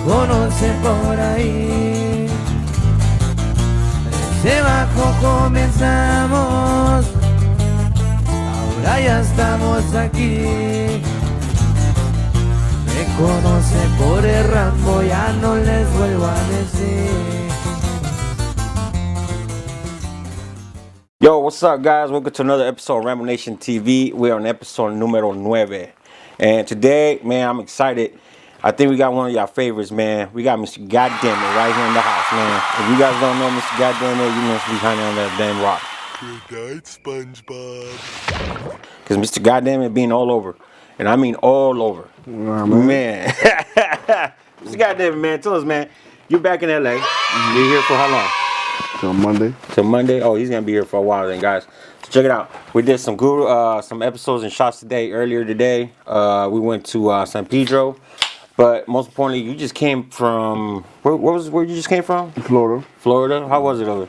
conoce por ahí. Desde abajo comenzamos, ahora ya estamos aquí. Me conoce por el Rambo, ya no les vuelvo a decir. Yo, what's up, guys? Welcome to another episode of Rambo Nation TV. We're on episode numero 9. And today, man, I'm excited. I think we got one of y'all favorites, man. We got Mr. GotDamnit right here in the house, man. If you guys don't know Mr. GotDamnit, you must be hiding on that damn rock. Good night, SpongeBob. Because Mr. GotDamnit being all over. And I mean all over. Man. Mr. GotDamnit, man, tell us, man. You're back in LA. You're here for how long? Till Monday. Till Monday? Oh, he's going to be here for a while then, guys. So check it out. We did some good, some episodes and shots earlier today. We went to San Pedro. But most importantly, you just came from, where you just came from? Florida. Florida? How was it over?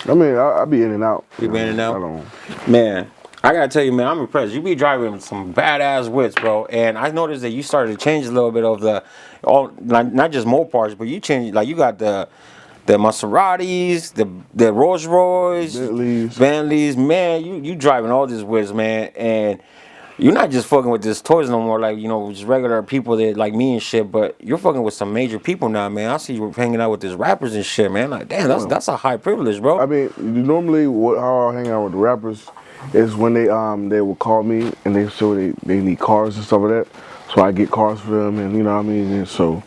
I mean, I be in and out. You been in and out? I don't. Man, I gotta tell you, man, I'm impressed. You be driving some badass whips, bro. And I noticed that you started to change a little bit of not just Mopars, but you changed, like you got the Maseratis, the Rolls Royce, Bentleys. Man, you driving all these whips, man. And you're not just fucking with these toys no more, like, you know, just regular people that like me and shit, but you're fucking with some major people now, man. I see you hanging out with these rappers and shit, man. Like, damn, that's a high privilege, bro. I mean, normally how I hang out with the rappers is when they will call me and they say they need cars and stuff like that. So I get cars for them, and you know what I mean. And so,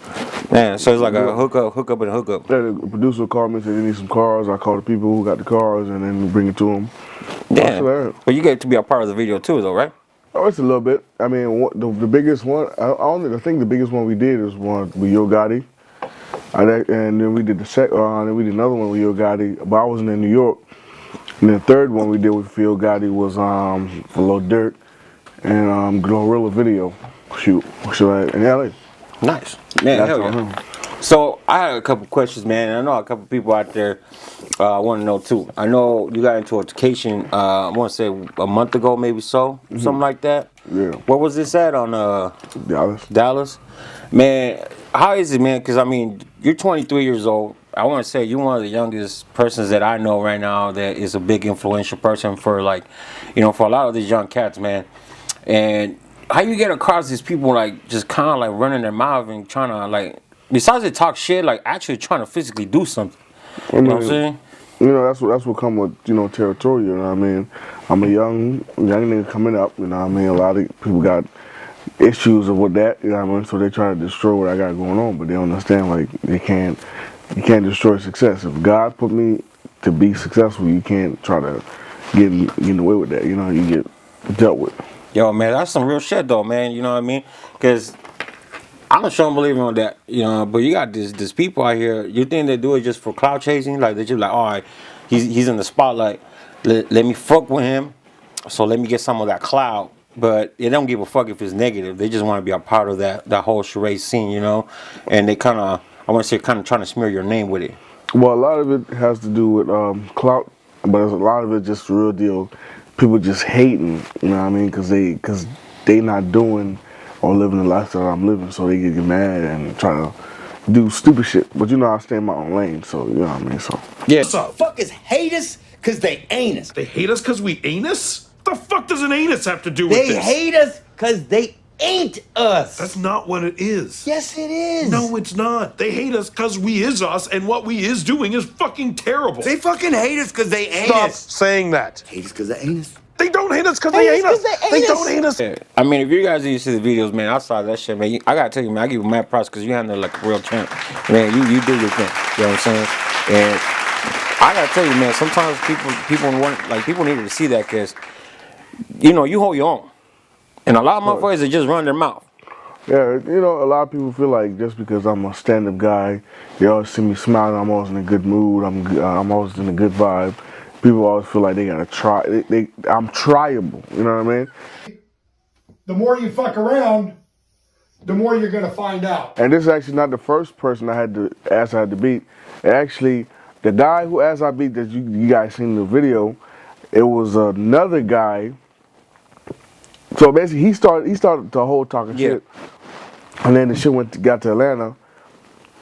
man, so it's like a hookup and a hookup. Yeah, the producer will call me and say they need some cars. I call the people who got the cars, and then bring it to them. Yeah, but you get to be a part of the video too, though, right? Oh, it's a little bit. I mean, the biggest one, I think the biggest one we did is one with Yo Gotti. And then we did then we did another one with Yo Gotti, but I wasn't in New York. And the third one we did with Yo Gotti was for Lil Durk and Glorilla video shoot in LA. Nice. Man, hell yeah. So I had a couple questions, man. And I know a couple people out there want to know too. I know you got into altercation, I want to say a month ago, maybe so, something like that. Yeah. Where was this at? On Dallas. Man, how is it, man? Because I mean, you're 23 years old. I want to say you're one of the youngest persons that I know right now that is a big influential person for, like, you know, for a lot of these young cats, man. And how you get across these people like just kind of like running their mouth and trying to, like, besides they talk shit, like actually trying to physically do something. You know what I'm saying? You know, that's what come with, you know, territorial, you know what I mean? I'm a young nigga coming up, you know what I mean? A lot of people got issues with that, you know what I mean? So they try to destroy what I got going on, but they don't understand, like, you can't destroy success. If God put me to be successful, you can't try to get away with that, you know, you get dealt with. Yo, man, that's some real shit though, man, you know what I mean? Because I'm a strong believer on that, you know, but you got this people out here, you think they do it just for clout chasing? Like, they're just like, all right, he's in the spotlight, let me fuck with him, so let me get some of that clout. But they don't give a fuck if it's negative. They just want to be a part of that whole charade scene, you know? And they kind of, I want to say, kind of trying to smear your name with it. Well, a lot of it has to do with clout, but a lot of it just the real deal. People just hating, you know what I mean? Because they not doing or living the lifestyle I'm living, so they get mad and try to do stupid shit. But you know, I stay in my own lane, so you know what I mean. So yeah. Fuckers hate us because they ain't us. They hate us because we ain't us? The fuck does an anus have to do with this? They hate us because they ain't us. That's not what it is. Yes, it is. No, it's not. They hate us because we is us, and what we is doing is fucking terrible. They fucking hate us because they ain't Stop us. saying that. Hate us because they ain't us. They don't hate us because they ain't us. They don't hate us. Yeah. I mean, if you guys need to see the videos, man, outside that shit, man, I gotta tell you, man, I give you mad props because you handle like a real champ. Man, you do your thing. You know what I'm saying? And I gotta tell you, man, sometimes people needed to see that because, you know, you hold your own. And a lot of motherfuckers that just run their mouth. yeah, you know, a lot of people feel like just because I'm a stand-up guy, they always see me smiling, I'm always in a good mood, I'm always in a good vibe. People always feel like they gotta try. I'm tryable. You know what I mean? The more you fuck around, the more you're gonna find out. And this is actually not the first person I had to beat. Actually, the guy who asked I beat that you guys seen in the video, it was another guy. So basically, he started the whole talking shit, and then the shit got to Atlanta,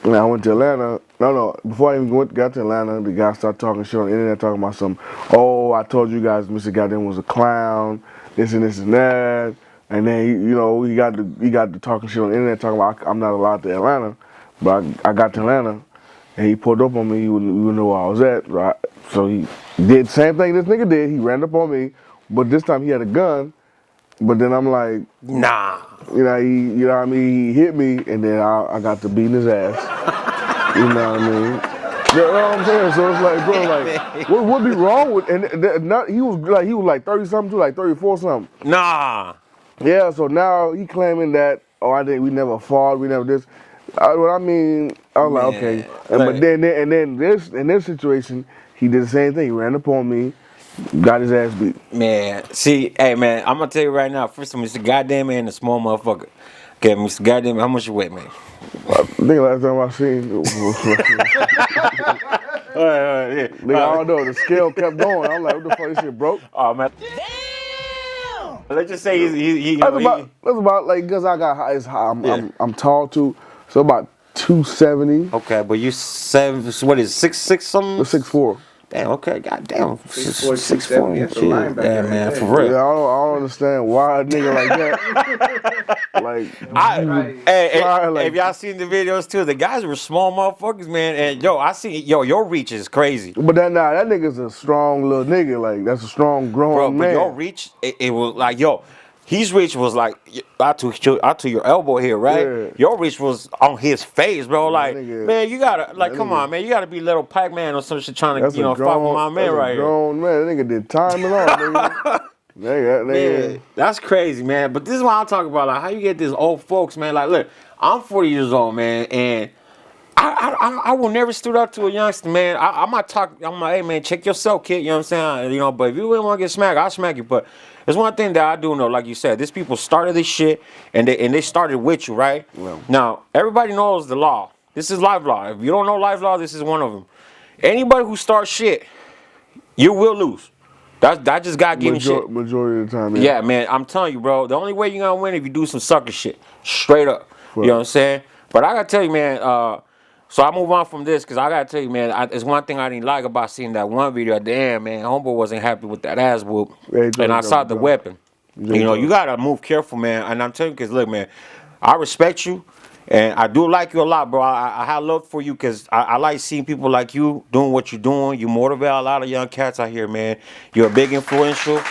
And I went to Atlanta. No. Before I even got to Atlanta, the guy started talking shit on the internet, talking about some. Oh, I told you guys, Mr. Goddamn was a clown. This and this and that. And then he got the talking shit on the internet, talking about I'm not allowed to Atlanta. But I got to Atlanta, and he pulled up on me. He wouldn't know where I was at. Right? So he did the same thing this nigga did. He ran up on me, but this time he had a gun. But then I'm like, Nah. you know what I mean? He hit me, and then I got to beating his ass. You know what I mean? You know what I'm saying? So it's like, bro, like, what be wrong with? And he was like 30 something too, like 34 something. Nah. Yeah. So now he claiming that we never fought, we never this. What I mean, I was like, okay. But then in this situation, he did the same thing. He ran up on me. Got his ass beat. Man, see, hey man, I'm gonna tell you right now. First of all, Mr. Goddamn Man, the small motherfucker. Okay, Mr. Goddamn, how much you weigh, man? I think last time I seen, nigga, I don't know. The scale kept going. I'm like, what the fuck? This shit broke. Oh man. Damn. Let's just say That's about like because I got high. I'm tall too, so about 270. Okay, but you 7. What is 6'6" something? 6'4". Damn. Okay. Goddamn. 6'4", 6'4". shit. Yeah, man. For real. Yeah, I don't understand why a nigga like that. Like, hey, if y'all seen the videos too, the guys were small motherfuckers, man. And your reach is crazy. But that nigga's a strong little nigga. Like that's a strong grown man. But your reach, it was like his reach was like out to your elbow here, right? Yeah. Your reach was on his face, bro. Like, nigga, man, you gotta come on, man. You gotta be little Pac-Man or some shit trying to fuck with my man right here. Grown man, that nigga did time and all, nigga. nigga. Man, that's crazy, man. But this is what I'm talking about. Like, how you get these old folks, man? Like, look, I'm 40 years old, man, and I will never stood up to a youngster, man. I'm like, hey, man, check yourself, kid. You know what I'm saying? But if you really want to get smacked, I'll smack you. But there's one thing that I do know, like you said, these people started this shit, and they started with you, right? Yeah. Now, everybody knows the law. This is life law. If you don't know life law, this is one of them. Anybody who starts shit, you will lose. That just got getting shit. Majority of the time, yeah, man. I'm telling you, bro. The only way you're going to win is if you do some sucker shit. Straight up. Right. You know what I'm saying? But I got to tell you, man, so I move on from this because I got to tell you, man, it's one thing I didn't like about seeing that one video. Damn, man, homeboy wasn't happy with that ass whoop. And I saw the weapon. You got to move careful, man. And I'm telling you, because, look, man, I respect you. And I do like you a lot, bro. I have love for you because I like seeing people like you doing what you're doing. You motivate a lot of young cats out here, man. You're a big influential.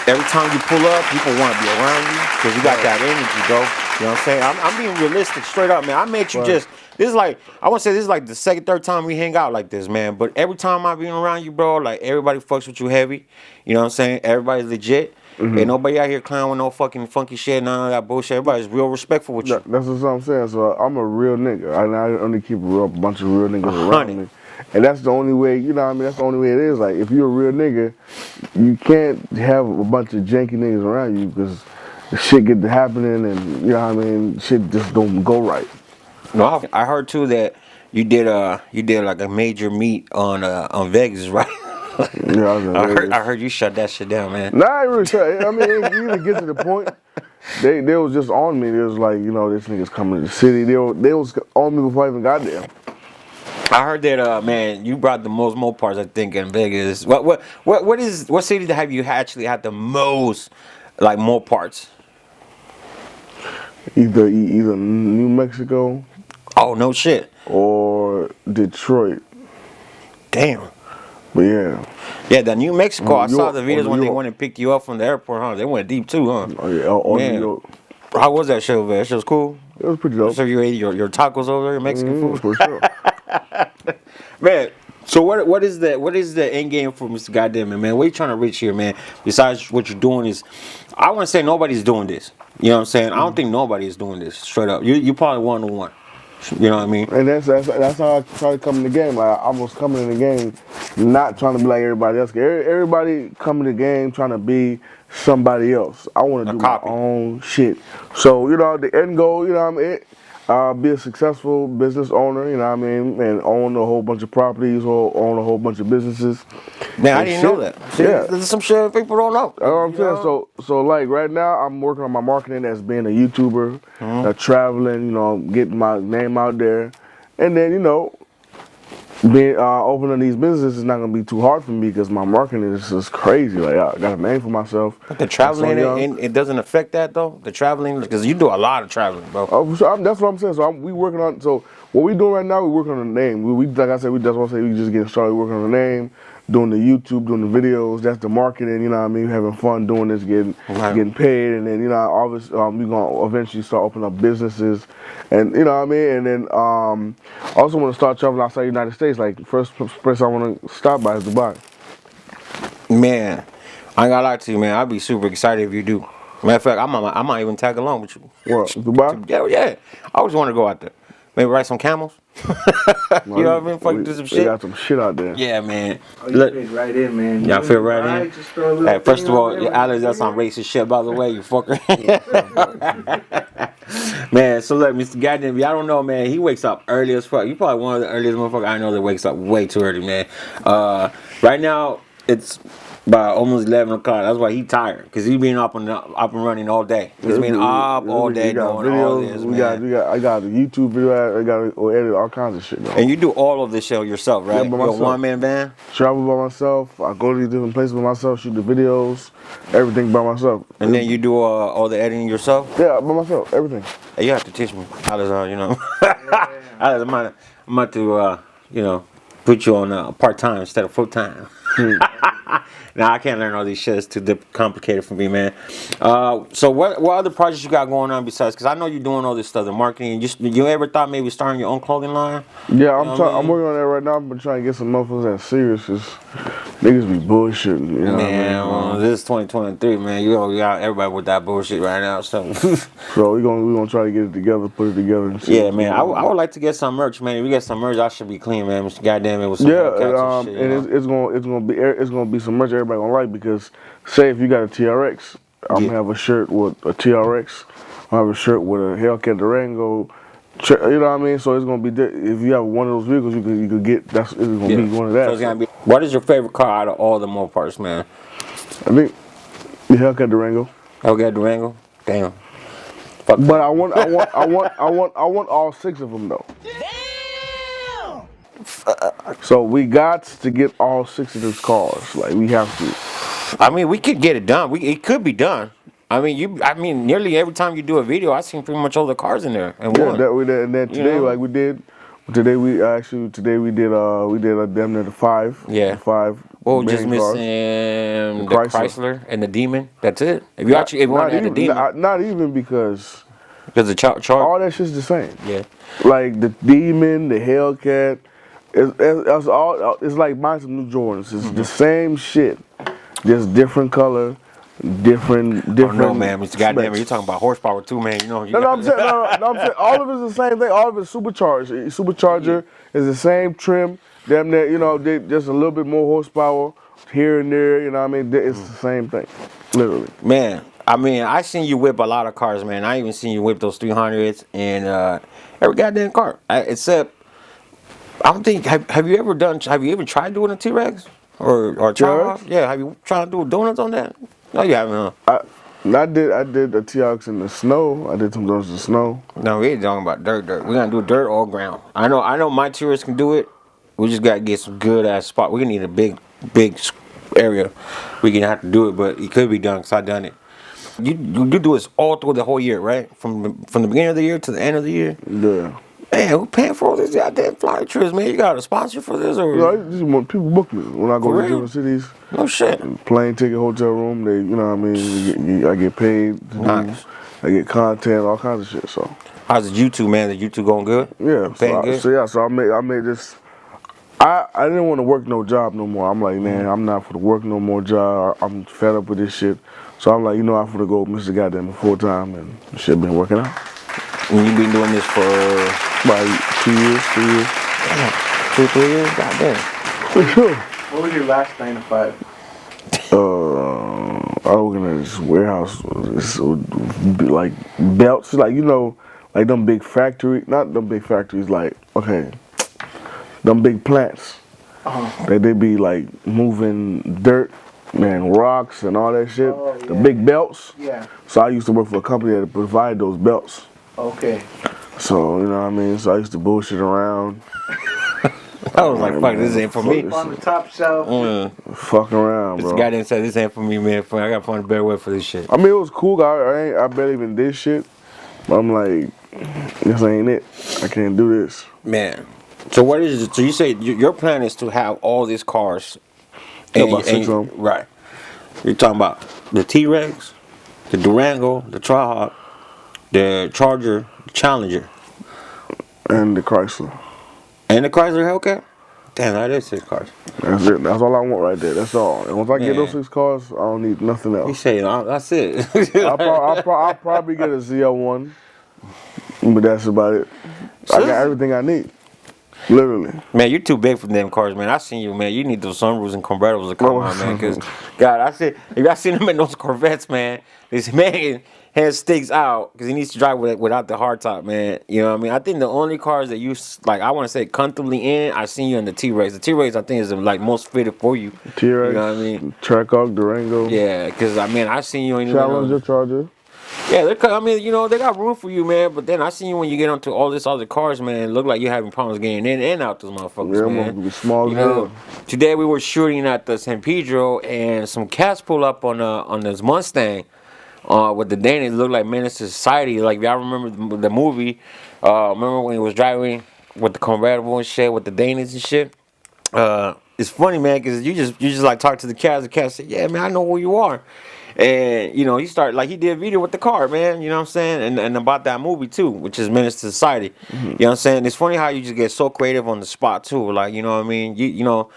Every time you pull up, people want to be around you because you got that energy, bro. You know what I'm saying? I'm being realistic, straight up, man. I met you this is like, I want to say this is like the second, third time we hang out like this, man. But every time I be around you, bro, like everybody fucks with you heavy. You know what I'm saying? Everybody's legit. Mm-hmm. Ain't nobody out here clowning with no fucking funky shit, none of that bullshit. Everybody's real respectful with you. That's what I'm saying. So I'm a real nigga. I only keep a bunch of real niggas around me. And that's the only way, you know what I mean? That's the only way it is. Like, if you're a real nigga, you can't have a bunch of janky niggas around you because shit get to happening and, you know what I mean, shit just don't go right. No, I heard too that you did like a major meet on Vegas, right? Yeah, I heard you shut that shit down, man. Nah, I really shut. I mean, it didn't get to the point. They was just on me. They was like, this nigga's coming to the city. They was on me before I even got there. I heard that, man, you brought the most Mopars, I think, in Vegas. What city have you actually had the most like Mopars? Either New Mexico. Oh no shit. Or Detroit. Damn. But yeah. Yeah, the New Mexico, I saw the videos when they went and picked you up from the airport, huh? They went deep too, huh? Oh yeah, man. New York. How was that show, man? That shit was cool? It was pretty dope. So you ate your tacos over there, Mexican food? For sure. Man, so what is the end game for Mr. Goddamnit, man? What are you trying to reach here, man? Besides what you're doing is, I want to say nobody's doing this. You know what I'm saying? I don't think nobody is doing this, straight up. You probably one on one. You know what I mean? And that's how I try to come in the game. Like, I was coming in the game not trying to be like everybody else. Everybody come in the game trying to be somebody else. I want to do my own shit. So, the end goal, you know what I mean? Be a successful business owner, you know what I mean? And own a whole bunch of properties or own a whole bunch of businesses. Man, I didn't know that. See, yeah. There's some shit people don't know. That's what I'm saying. So like right now, I'm working on my marketing as being a YouTuber, traveling, getting my name out there. And then, you know, being opening these businesses is not gonna be too hard for me because my marketing is just crazy. Like I got a name for myself. But the traveling, it doesn't affect that though. The traveling, because you do a lot of traveling, bro. Oh, so that's what I'm saying. So we working on. So what we doing right now, we working on the name. We like I said, that's what I say. We just getting started working on the name, doing the YouTube, doing the videos. That's the marketing. You know what I mean? Having fun doing this, getting paid, and then you know, obviously, we gonna eventually start opening up businesses, and you know what I mean. And then I also want to start traveling outside the United States. Like first place I want to stop by is Dubai. Man, I ain't gonna lie to you, man. I'd be super excited if you do. Matter of fact, I might even tag along with you. What, Dubai? Yeah. I always want to go out there. Maybe ride some camels. You know what I mean? Fucking do some shit. We got some shit out there. Yeah, man. Oh, you fit right in, man. Y'all fit right in. Hey, first of all, Alex, that's some racist shit, by the way, you fucker. Man, so look, Mr. Goddamn, y'all don't know, man. He wakes up early as fuck. You probably one of the earliest motherfuckers I know that wakes up way too early, man. Right now, it's by almost 11 o'clock. That's why he tired, because he been up and running all day. He's been up all day doing all this, man. I got a YouTube video. I got to edit all kinds of shit, though. And you do all of this show yourself, right? Yeah, by You're a myself. one-man band? Travel by myself. I go to these different places by myself, shoot the videos, everything by myself. And then you do all the editing yourself? Yeah, by myself, everything. Hey, you have to teach me. Alex, you know. Alex, I'm about to, you know, put you on part-time instead of full-time. Nah, I can't learn all these shit. It's too complicated for me, man. So what other projects you got going on besides? Because I know you're doing all this stuff, the marketing. You ever thought maybe starting your own clothing line? Yeah, I'm working on that right now. I'm trying to get some motherfuckers that's serious. Cause niggas be bullshitting. You know Man, what I mean? well, this is 2023, man. You got everybody with that bullshit right now. So So we gonna try to get it together, put it together. And yeah, man. I would like to get some merch, man. If we get some merch, I should be clean, man. Mr. Goddamn it with some yeah, shit, and it's gonna be some merch everybody gonna like, because say if you got a TRX, I'm gonna have a shirt with a TRX. I have a shirt with a Hellcat Durango. You know what I mean? So it's gonna be if you have one of those vehicles, you could get it's gonna be one of that. So it's gonna be. What is your favorite car out of all the Mopars, man? I think the Hellcat Durango. Hellcat Durango. Damn. Fuck. But I want all 6 of them though. Damn. So we got to get all 6 of those cars. Like we have to. I mean, we could get it done. It could be done. I mean, nearly every time you do a video, I seen pretty much all the cars in there. And and then today, like we did. Today we did a damn near the 5. Yeah. 5. Well, just missing the Chrysler and the Demon. That's it. If you want to add the Demon, not even because the chart. All that shit's the same. Yeah. Like the Demon, the Hellcat, it's all. It's like buying some new Jordans. It's the same shit, just different color. Different. Oh, no, man, Mr. Goddamn, you're talking about horsepower too, man. You know. I'm saying all of it's the same thing. All of it's supercharged. Supercharger is the same trim. Damn near, you know, just a little bit more horsepower here and there. You know what I mean? It's the same thing, literally. Man, I mean, I seen you whip a lot of cars, man. I even seen you whip those 300s and every goddamn car. Except, I don't think. Have you ever tried doing a T-Rex or T-Rex? Yeah. Have you tried to do donuts on that? No, you haven't, huh? I did a T-Rex in the snow. I did some donuts in the snow. No, we ain't talking about dirt. We're gonna do dirt or ground. I know my T-Rex can do it. We just gotta get some good ass spot. We're gonna need a big area. We gonna have to do it, but it could be done because I done it. You do this all through the whole year, right? From the beginning of the year to the end of the year. Yeah. Man, who paying for all these goddamn flight trips, man? You got a sponsor for this, or? No, I just want people book me when I go to different cities. No shit. Plane ticket, hotel room. They, you know what I mean. I get paid. Nice. I get content, all kinds of shit. So. How's the YouTube, man? The YouTube going good? Yeah. Paying good? So I made this. I didn't want to work no job no more. I'm like, man, I'm not for the work no more job. I'm fed up with this shit. So I'm like, you know, I'm for to go Mr. Goddamnit full time, and shit been working out. And you've been doing this for about 2 years, 3 years. Damn, 2, 3 years? Goddamn. For sure. What was your last 9 to 5? I was working at this warehouse. It's like belts, like, you know, like them big factory, not them big factories, like, okay, them big plants. They be like moving dirt, man, rocks and all that shit. Oh, yeah. The big belts. Yeah. So I used to work for a company that provided those belts. Okay. So, you know what I mean? So I used to bullshit around. I was like, fuck, this ain't for me. On the top shelf. Fucking around, This bro. guy didn't say this ain't for me, man. I gotta find a better way for this shit. I mean, it was cool. I barely even did shit. But I'm like, this ain't it. I can't do this. Man. So what is it? So you say your plan is to have all these cars. Yeah, about 6 of them. Right. You're talking about the T-Rex, the Durango, the Trahawk, the Charger, the Challenger. And the Chrysler. And the Chrysler Hellcat? Damn, that is 6 cars. That's it. That's all I want right there. That's all. And once I get Man. those 6 cars, I don't need nothing You else. say that's it. I'll probably get a ZL1, but that's about it. I got everything I need. Literally. Man, you're too big for them cars, man. I seen you, man. You need those sunroofs and convertibles to come on, man. Because, God, if I seen him in those Corvettes, man, this man head sticks out because he needs to drive without the hardtop, man. You know what I mean? I think the only cars that you, like, I want to say comfortably in, I seen you in the T-Rex. The T-Rex, I think, is, like, most fitted for you. T-Rex, you know what I mean? Trackhawk, Durango. Yeah, because, I mean, I seen you in Challenger, Charger. Yeah, I mean, you know, they got room for you, man. But then I see you when you get onto all this other cars, man. It look like you're having problems getting in and out those motherfuckers, Yeah, man. I'm gonna be small You as know, hell. today we were shooting at the San Pedro, and some cats pull up on this Mustang with the Danish. It looked like Menace to Society. Like, y'all remember the movie? Remember when he was driving with the convertible and shit with the Danish and shit? It's funny, man, because you just like talk to the cats. The cats say, "Yeah, man, I know who you are." And, you know, he did a video with the car, man, you know what I'm saying? And about that movie, too, which is Menace to Society. You know what I'm saying? It's funny how you just get so creative on the spot, too. Like, you know what I mean? You know,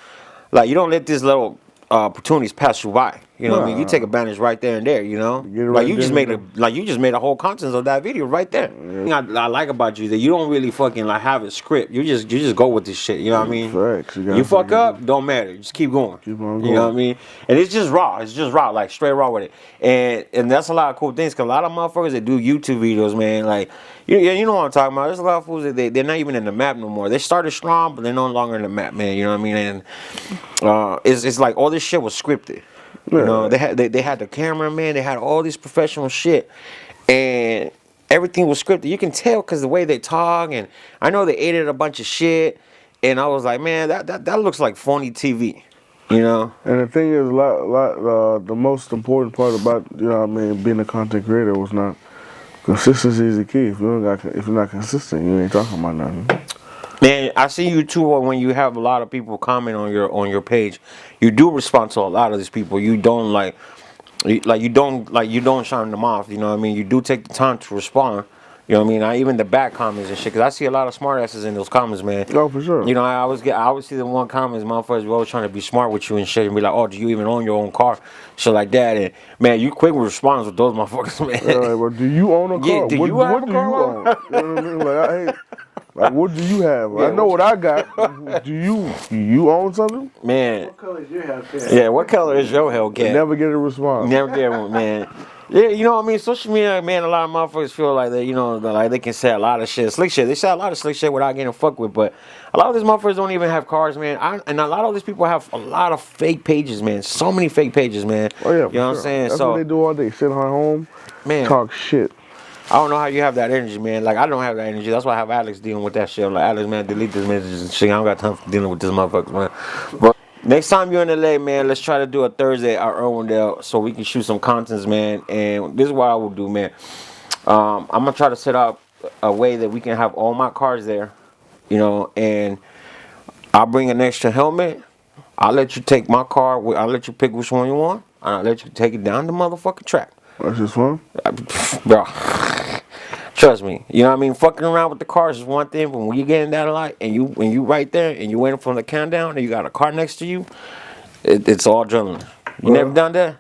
like, you don't let these little opportunities pass you by. You know what I mean? You take advantage right there and there, you know? Get it Like, right you just there. made a whole content of that video right there. I like about you that you don't really fucking, like, have a script. You just go with this shit, you know what I mean? Facts. You fuck up, don't matter. Just keep going. Keep on You know what I going. mean? And it's just raw. It's just raw, like straight raw with it. And that's a lot of cool things because a lot of motherfuckers that do YouTube videos, man, like, you know what I'm talking about. There's a lot of fools that they're not even in the map no more. They started strong, but they're no longer in the map, man. You know what I mean? And it's like all this shit was scripted. You know, they had the cameraman, they had all this professional shit, and everything was scripted. You can tell because the way they talk, and I know they edited a bunch of shit, and I was like, man, that looks like phony TV, you know. And the thing is, the most important part about, you know what I mean, being a content creator was not consistency is the key. If you're not consistent, you ain't talking about nothing. Man, I see you too when you have a lot of people comment on your page. You do respond to a lot of these people. You don't you don't shine them off. You know what I mean? You do take the time to respond. You know what I mean? Even the bad comments and shit. Because I see a lot of smart asses in those comments, man. Oh, for sure. You know, I always see the one comments, motherfuckers were always trying to be smart with you and shit, and be like, oh, do you even own your own car? Shit like that. And man, you quick with response with those motherfuckers, man. Yeah, like, well, do you own a car? Yeah, do you have a car? own? You know what I mean? Like, what do you have? I know what I got. Do you own something? Man. What color is your Hellcat? Yeah, what color is your Hellcat? Never get a response. Never get one, man. Yeah, you know what I mean? Social media, man, a lot of motherfuckers feel like they, you know, like they can say a lot of shit, slick shit. They say a lot of slick shit without getting fucked with, but a lot of these motherfuckers don't even have cars, man. And a lot of these people have a lot of fake pages, man. So many fake pages, man. Oh, yeah. You know what I'm saying? That's so, what they do all day. Sit at home, man, talk shit. I don't know how you have that energy, man. Like, I don't have that energy. That's why I have Alex dealing with that shit. I'm like, Alex, man, delete this messages and shit. I don't got time for dealing with this motherfucker, man. But next time you're in LA, man, let's try to do a Thursday at Irwindale so we can shoot some contents, man. And this is what I will do, man. I'm going to try to set up a way that we can have all my cars there, you know, and I'll bring an extra helmet. I'll let you take my car. I'll let you pick which one you want. And I'll let you take it down the motherfucking track. That's just fun. Bro, trust me. You know what I mean? Fucking around with the cars is one thing, but when you get in that lot and when you right there and you waiting for the countdown and you got a car next to you, it's all adrenaline. You never done that?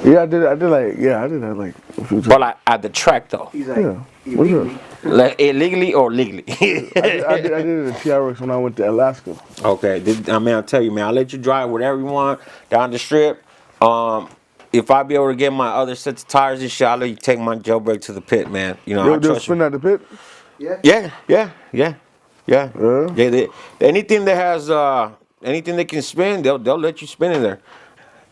Yeah, I did that like a few times. But like at the track though. He's like, Yeah. illegally. Like illegally or legally? I did it at TRX when I went to Alaska. Okay, I'll tell you, man. I'll let you drive whatever you want down the strip. If I be able to get my other sets of tires and shit, I'll let you take my jailbreak to the pit, man. You know, I They'll trust spin you. at the pit. Yeah. Anything that has anything they can spin, they'll let you spin in there.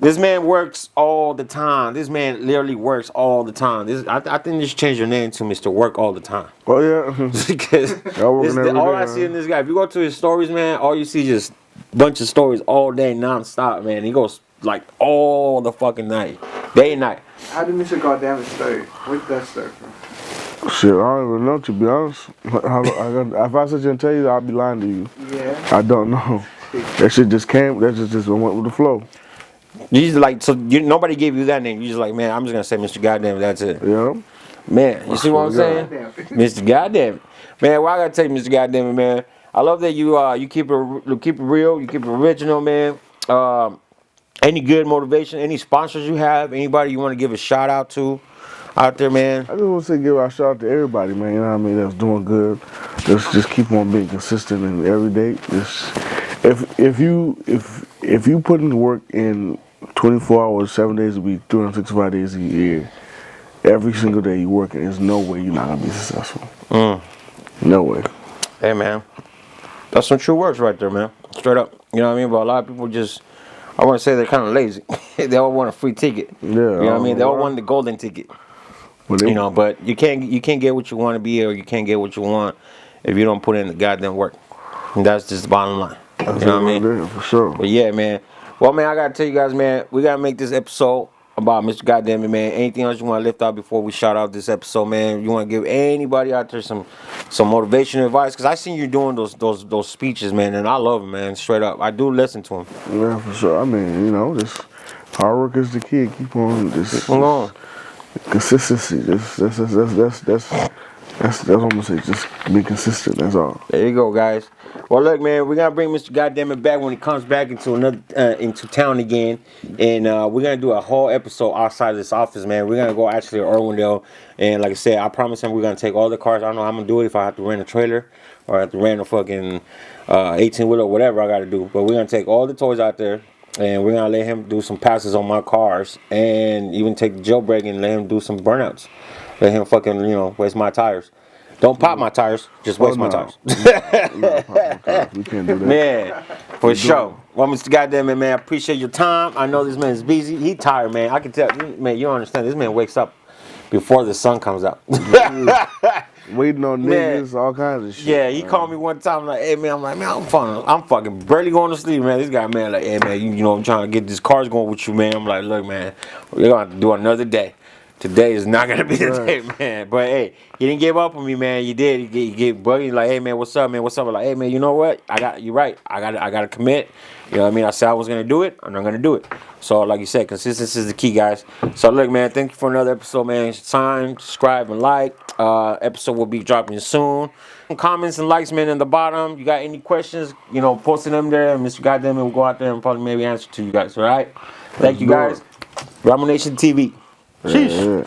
This man works all the time. This man literally works all the time. I think you should change your name to Mr. Work All the Time. Oh yeah. Because all I see in this guy, if you go to his stories, man, all you see is just bunch of stories all day non-stop, man. He goes like all the fucking night, day and night. How did Mr.GotDamnit start? Where did that start from? Shit, I don't even know, to be honest. If I sit here and tell you, I'll be lying to you. Yeah. I don't know. That shit just came. That just went with the flow. You just like nobody gave you that name. You just like, man, I'm just gonna say Mr. Goddamn. That's it. Yeah. Man, you see what I'm saying? Mr. Goddamn. Man, well, I gotta tell you, Mr. Goddamn, man. I love that you keep it real, you keep it original, man. Any good motivation, any sponsors you have, anybody you want to give a shout out to out there, man? I just want to say give a shout out to everybody, man. You know what I mean? That's doing good. Just keep on being consistent and every day. If you put in work in 24 hours, 7 days a week, 365 days a year, every single day you working, there's no way you're not gonna be successful. No way. Hey, man, that's some true words right there, man. Straight up. You know what I mean? But a lot of people just, I want to say they're kind of lazy. They all want a free ticket. Yeah. You know what I mean? They all want the golden ticket. But you can't get what you want to be, or you can't get what you want if you don't put in the goddamn work. And that's just the bottom line. You know what I mean? For sure. But yeah, man. Well, man, I gotta tell you guys, man, we gotta make this episode about Mr. Goddamn, man. Anything else you want to lift out before we shout out this episode, man? You want to give anybody out there some motivational advice? Because I seen you doing those speeches, man, and I love them, man. Straight up, I do listen to them. Yeah, for sure. I mean, just hard work is the key. Keep on. Keep on going. Consistency. That's what I'm gonna say. Just be consistent. That's all. There you go, guys. Well, look, man, we're gonna bring Mr. Goddamn back when he comes back into town again, and we're gonna do a whole episode outside of this office, man. We're gonna go actually to Irwindale, and like I said, I promise him we're gonna take all the cars. I don't know how I'm gonna do it, if I have to rent a trailer or I have to rent a fucking 18-wheeler, whatever I gotta do. But we're gonna take all the toys out there, and we're gonna let him do some passes on my cars, and even take the jailbreak and let him do some burnouts. Let him fucking, waste my tires. Don't pop my tires, just waste my tires. We can't do that. Man, for sure. Well, Mr. Goddamn, man, I appreciate your time. I know this man is busy. He tired, man. I can tell. Man, you don't understand. This man wakes up before the sun comes out. Waiting on niggas, all kinds of shit. Yeah, he called me one time, like, hey, man, I'm like, man, I'm fucking barely going to sleep, man. This guy, man, like, hey, man, I'm trying to get these cars going with you, man. I'm like, look, man, we're going to have to do another day. Today is not gonna be the day, man. But hey, you didn't give up on me, man. You did. You get buggy, like, hey, man, what's up, man? What's up? I'm like, hey, man, you know what? You're right. I gotta commit. You know what I mean? I said I was gonna do it, and I'm gonna do it. So, like you said, consistency is the key, guys. So, look, man, thank you for another episode, man. Sign, subscribe, and like. Episode will be dropping soon. Comments and likes, man, in the bottom. You got any questions? Posting them there, and Mr. Goddamn will go out there and probably maybe answer to you guys. All right? Thank you, guys. Ramo Nation TV. Sheesh. Yeah.